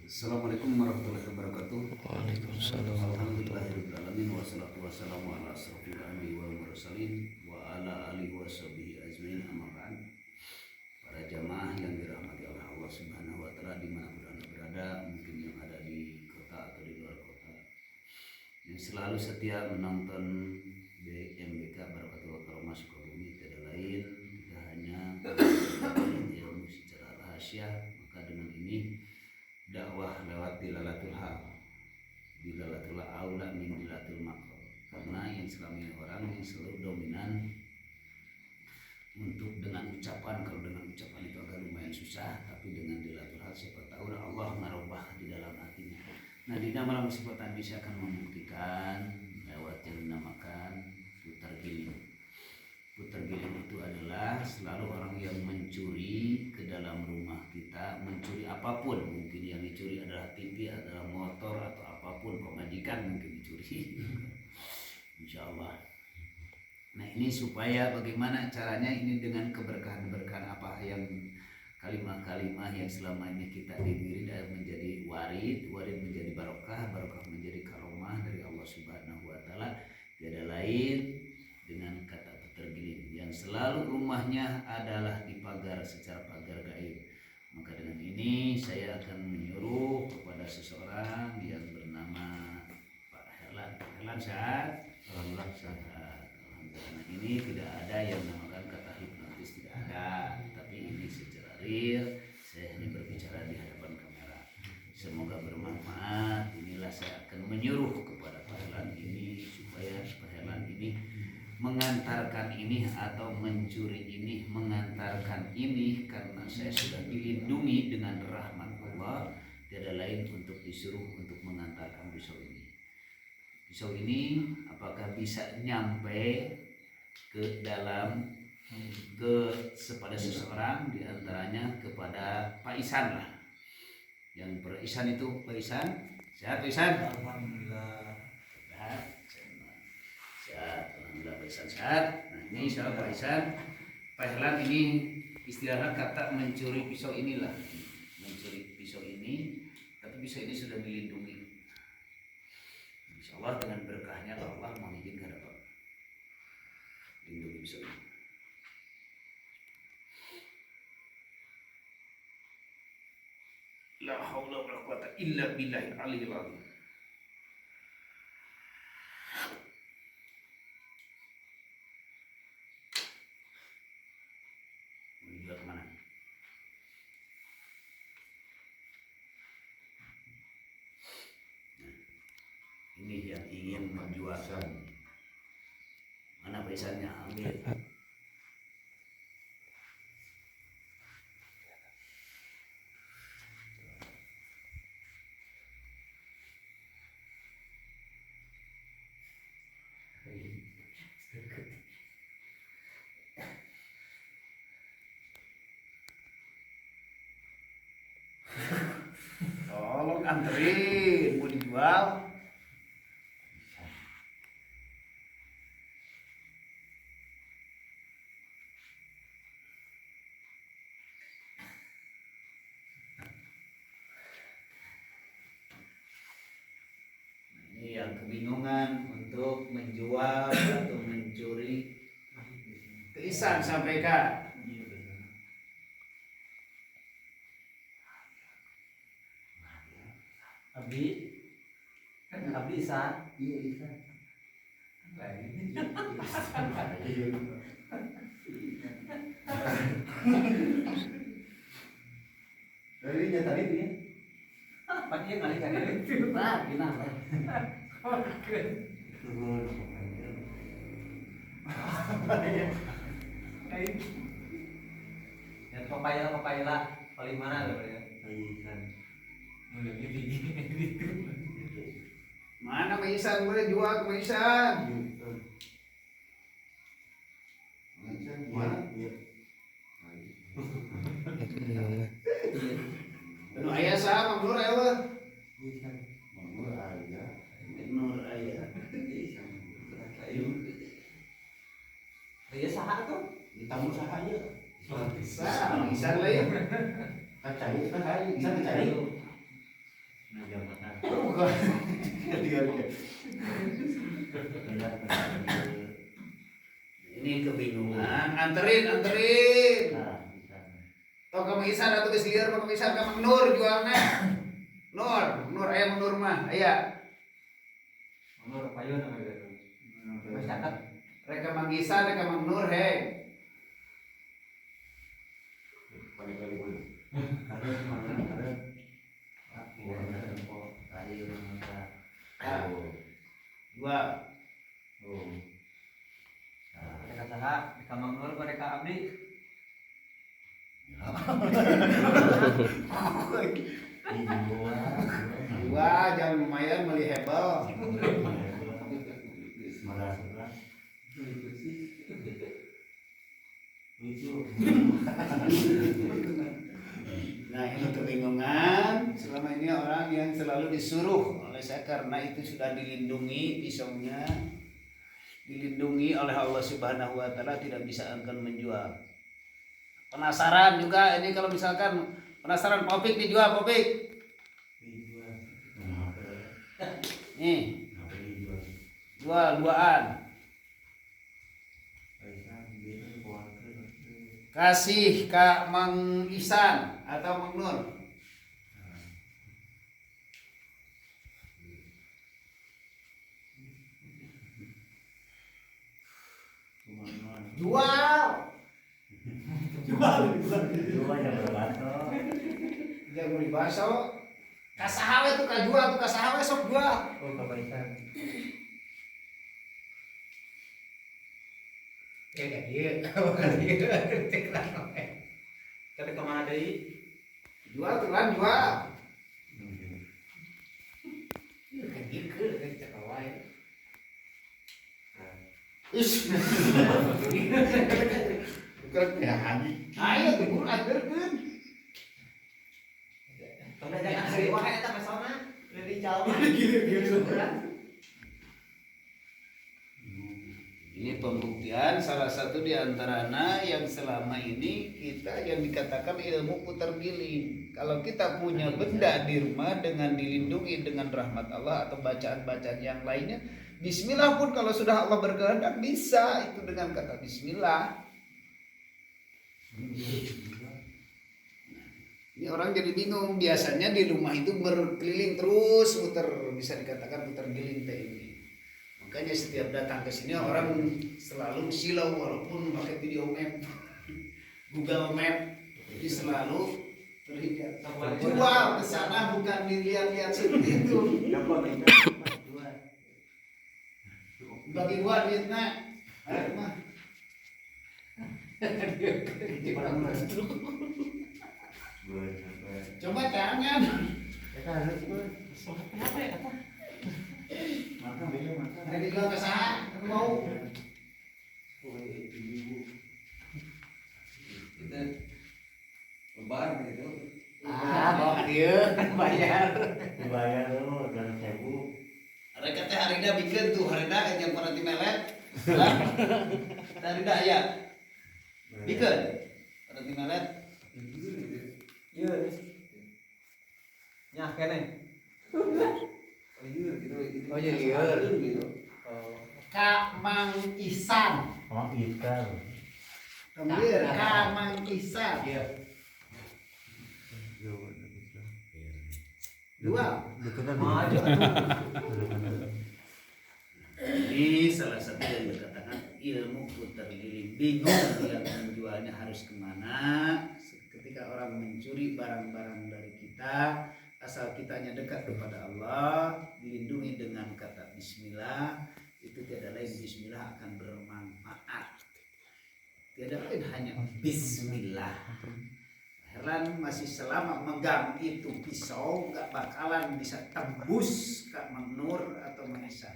Assalamualaikum warahmatullahi wabarakatuh. Waalaikumsalam warahmatullahi Alhamdulillahirobbilalamin wassalatu wassalamu ala asrofil anbiya'i wal mursalin wa ala alihi washabihi ajmain amma ba'd. Para jamaah yang dirahmati oleh Allah Subhanahu wa taala dimanapun Anda berada, mungkin yang ada di kota atau di luar kota, yang selalu setia menonton BMBK Barakatul Karomah Sukabumi, tidak lain tidak hanya ilmu secara rahasia, maka dengan ini dakwah lewat dilalatul hal, dilalatul aula min dilatul maqam. Karena yang selama ini orang yang selalu dominan untuk dengan ucapan, kalau dengan ucapan itu agak lumayan susah, tapi dengan dilatul hal siapa tahu Allah merubah di dalam hatinya. Nah, di malam kesempatan bisa akan membuktikan lewat yang dinamakan putar giling. Putar giling itu adalah selalu orang yang mencuri ke dalam rumah kita, mencuri apapun. Mungkin yang dicuri adalah TV, adalah motor, atau apapun, pemajikan mungkin dicuri. Insya Allah. Nah, ini supaya bagaimana caranya ini dengan keberkahan-keberkahan apa yang kalimah-kalimah yang selama ini kita diberi dan menjadi warid menjadi barokah, barokah menjadi karomah dari Allah Subhanahu wa taala. Tiada lain dengan kata tergiling yang selalu rumahnya adalah dipagar secara pagar gaib. Maka dengan ini saya akan menyuruh kepada seseorang yang bernama Pak Herlan. Herlan sehat? Alhamdulillah sehat. Alhamdulillah. Ini tidak ada yang namakan kata hipnotis, tidak ada. Tapi ini secara real, saya hanya berbicara di hadapan kamera. Semoga bermanfaat. Inilah saya akan menyuruh kepada Pak Herlan ini supaya Pak Herlan ini mengantarkan ini atau mencuri ini, mengantarkan ini, karena saya sudah dilindungi dengan rahmat Allah. Tiada lain untuk disuruh untuk mengantarkan pisau ini. Pisau ini apakah bisa nyampe ke dalam kepada seseorang, diantaranya kepada Pak Isan lah. Yang per Isan itu Pak Isan, sehat Pak Isan? Alhamdulillah. Sehat. Alhamdulillah Pak Isan sehat. Nah, ini soal Pak Isan. Pak Herlan ini istilahnya kata mencuri pisau inilah. Mencuri pisau ini, tapi pisau ini sudah dilindungi. Insya Allah dengan berkahnya Allah mengizinkan dapat lindungi pisau ini. La haula wala quwata illa billahil aliyyil azim. Menjual kemana? Nah, ini yang ingin menjual. Mana pesannya? Ambil. Tolong anterin, mau dijual. Ini yang kebingungan untuk menjual atau mencuri. Ke Isan sampaikan. Abdi kan Abdi Isan. Iya bisa. Dari nyata itu ya. Apa dia kali kali itu? Nah, gimana? Ya papaya lah. Paling mana tuh ya? Isan. Mulai gitu. Mana Pak Isan, boleh jual ke Pak Isan? Mana? Iya. Anu aya saha Mang Nur aya weh? Isan. Mau aja. Nur aya. Isan. Dia saha tuh? Ditamu sahaya. Saha Mang Isan lah ya. Kacai itu kan hari. Isan kacai. Bukan. Ini kebingungan. Anterin. Tau kamu Isan atau geus lieur kamu Isan ka Mang Nur jualna. Nur aya Mang Nur mah, aya. Menurut payun apa gitu. Masyarakat Rek ka Mang Isan ka Mang Nur he. Dua. mereka saha di Kamang Nur mereka abdi. Dua jam lumayan beli hebel. Nah ini kebingungan. Selama ini orang yang selalu disuruh oleh saya karena itu sudah dilindungi pisaunya, dilindungi oleh Allah Subhanahu Wa Taala, tidak bisa akan menjual. Penasaran juga ini kalau misalkan penasaran popik dijual popik. Nih jual duaan. Kasih Kak Mang Ihsan atau Mang Nur. Jual. Dia mau dibaso. Kasahawe tuh kajual tuh kasahawe sok jual. Oh kebaikan. Ya kayak gitu. Tapi kemana deh? Jual tuh kan jual. Kayak gitu cek awal. Ish. Ayo tibur ajarkeun. Tanda jangan hari wae eta pesona. Dari jalan. Ini pembuktian salah satu di antaranya yang selama ini kita yang dikatakan ilmu putar giling. Kalau kita punya benda di rumah dengan dilindungi dengan rahmat Allah atau bacaan-bacaan yang lainnya, bismillah pun kalau sudah Allah berkehendak bisa itu dengan kata bismillah. Ini orang jadi bingung, biasanya di rumah itu berkeliling terus muter, bisa dikatakan putar giling teh ini. Makanya setiap datang ke sini orang selalu silau walaupun pakai video map, Google Map, jadi selalu terlihat. Jual ke sana bukan dilihat-lihat seperti itu. Bagi dua duitnya, ayo mah. Coba tangan. Ada dijual ke sana, aku mau. Kita lebar gitu. Bawa dia bayar. Dibayar dulu dan 1000. Mereka teh harina bikin tuh harina yang pernah timelet. Harina ya. Bikin. Pernah timelet. Iya. Nyah kene. Oh iya lieur. Kak Mang Ihsan. Mang Ihsan. Kembir Kak Mang Ihsan. Dua. Maju. Ini salah satu yang dikatakan ilmu putar giling. Bingung yang menjualnya harus kemana. Ketika orang mencuri barang-barang dari kita, asal kitanya dekat kepada Allah, dilindungi dengan kata bismillah, itu tiada lain bismillah akan bermanfaat. Tiada lain hanya bismillah. Heran masih selama megang itu pisau gak bakalan bisa tembus Kak Mang Nur atau Mang Ihsan.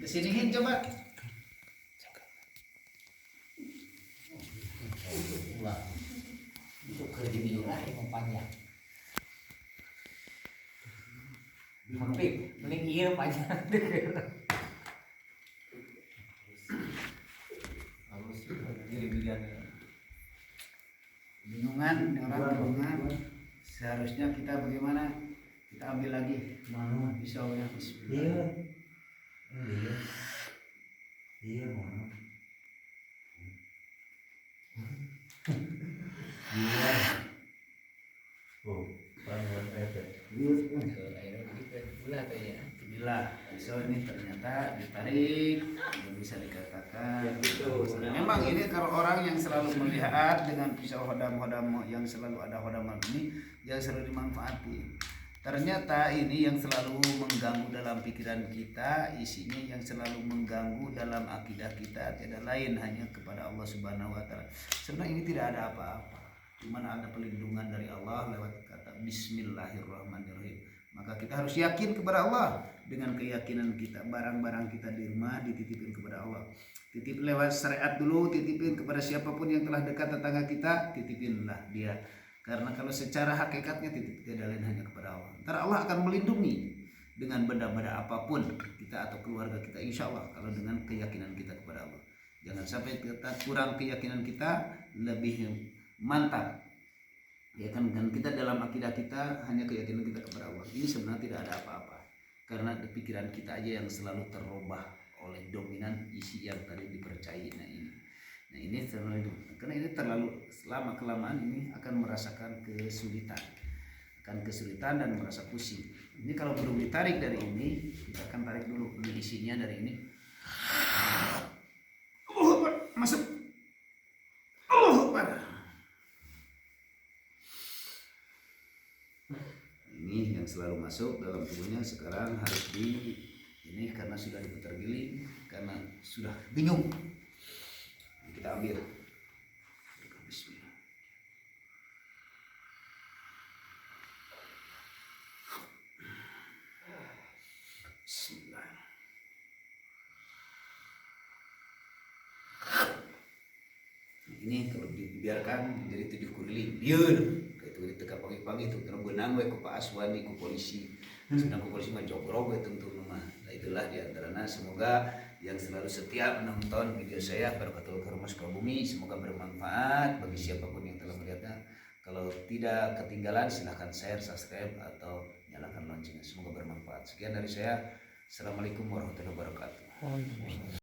Kesinihin coba. Itu kedinilah yang panjang. Hampir mending iya panjang. Halus jadi bilian. Bingungan, orang bingungan. seharusnya kita bagaimana? Kita ambil lagi Mana? pisaunya. Iya. Bismillah. Iya. Iya mana? Iya. Oh, panjang efek. Inilah pisau ini ternyata ditarik, belum bisa dikatakan. Memang ini kalau orang yang selalu melihat dengan pisau hodam-hodam yang selalu ada hodam ini yang selalu dimanfaati. Ternyata ini yang selalu mengganggu dalam pikiran kita, isinya yang selalu mengganggu dalam akidah kita tidak lain hanya kepada Allah Subhanahu wa taala. Sebenarnya ini tidak ada apa-apa. Cuman ada pelindungan dari Allah lewat kata Bismillahirrahmanirrahim. Maka kita harus yakin kepada Allah dengan keyakinan kita. Barang-barang kita di rumah dititipin kepada Allah. Titip lewat syariat dulu, titipin kepada siapapun yang telah dekat tetangga kita, titipinlah dia. Karena kalau secara hakikatnya tidak lain hanya kepada Allah. Ntar Allah akan melindungi dengan benda-benda apapun kita atau keluarga kita, insya Allah, kalau dengan keyakinan kita kepada Allah. Jangan sampai kita kurang keyakinan kita, lebih mantap. Ya kan kita dalam akidah kita hanya keyakinan kita kepada Allah. Ini sebenarnya tidak ada apa-apa. Karena pikiran kita aja yang selalu terubah oleh dominan isi yang tadi dipercayai. Nah ini terlalu, karena ini terlalu lama kelamaan ini akan merasakan kesulitan, dan merasa pusing. Ini kalau belum ditarik dari ini, kita akan tarik dulu ini isinya dari ini. Masuk. Ini yang selalu masuk dalam tubuhnya sekarang harus ini karena sudah diputar giling, karena sudah bingung. Kita ambil. Bismillah. Bismillah. Ini kalau dibiarkan menjadi 7 keliling, biar itu ditekap pagi-pagi itu terus benang we ku Pak Aswani ku polisi. Sedang ku polisi mah jogrog we tentu mah. Nah itulah diantaranya, semoga yang selalu setia menonton video saya Barakatul Karma Sukabumi, semoga bermanfaat bagi siapapun yang telah melihatnya. Kalau tidak ketinggalan silahkan share, subscribe atau nyalakan loncengnya, semoga bermanfaat. Sekian dari saya. Assalamualaikum warahmatullahi wabarakatuh.